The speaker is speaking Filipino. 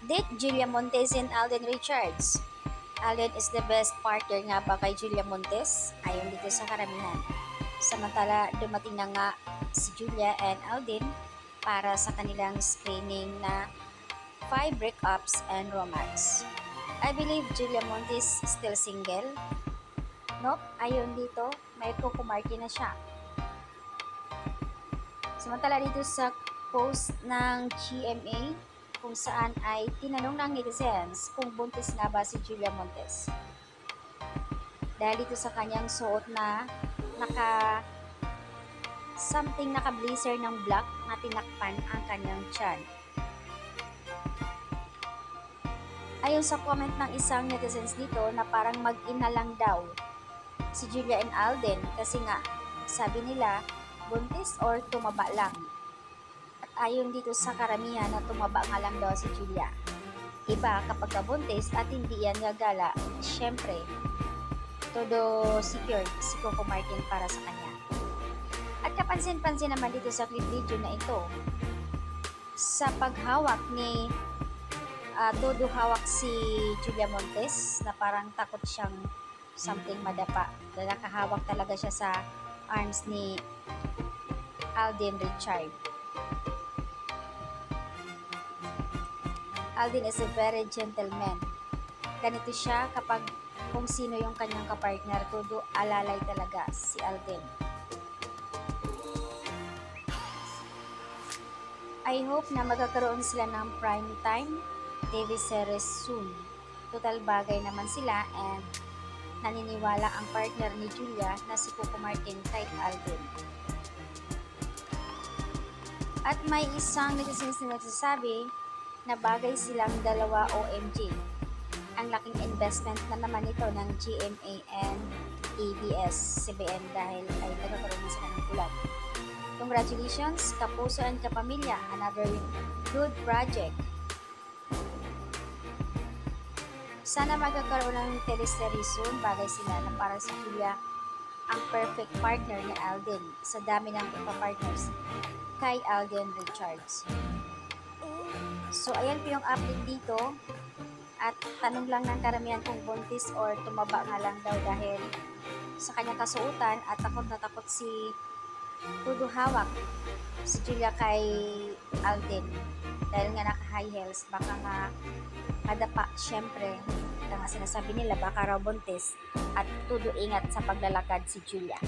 Date Julia Montes and Alden Richards. Alden is the best partner nga ba kay Julia Montes? Ayon dito sa karamihan. Samantala, dumating na nga si Julia and Alden para sa kanilang screening na 5 Breakups and Romance. I believe Julia Montes is still single. Nope, ayon dito, may Coco Martin na siya. Samantala dito sa post ng GMA, kung saan ay tinanong ng netizens kung buntis nga ba si Julia Montes. Dahil dito sa kanyang suot na naka-blazer ng black na tinakpan ang kanyang tiyan. Ayon sa comment ng isang netizens dito na parang mag-ina lang daw si Julia and Alden kasi nga sabi nila buntis or tumaba lang. At ayon dito sa karamihan na tumaba nga lang daw si Julia. Iba kapag buntis at hindi yan gagala, syempre todo secured si Coco Martin para sa kanya. At kapansin-pansin naman dito sa clip video na ito sa paghawak ni todo hawak si Julia Montes na parang takot siyang something madapa. Dahil nakahawak talaga siya sa arms ni Alden Richard. Alden is a very gentleman. Ganito siya kapag kung sino yung kanyang kapartner, todo alalay talaga si Alden. I hope na magkakaroon sila ng prime time TV series soon. Total bagay naman sila and naniniwala ang partner ni Julia na si Coco Martin kay Alden. At may isang netizens na nagsasabi na bagay silang dalawa OMG. Ang laking investment na naman ito ng GMA and ABS-CBN dahil ay nagkakaroon na sila ng bulag. Congratulations, kapuso and kapamilya, another good project. Sana magkakaroon ng teleserye soon, bagay sila na para sa Julia ang perfect partner ni Alden sa dami ng ipa-partners kay Alden Richards. So ayan po yung update dito at tanong lang ng karamihan kung buntis or tumaba nga lang daw dahil sa kanyang kasuotan at takot na takot si todo hawak si Julia kay Alden dahil nga naka-high heels, baka nga madapa, syempre kaya nga sinasabi nila baka raw buntis at todo ingat sa paglalakad si Julia.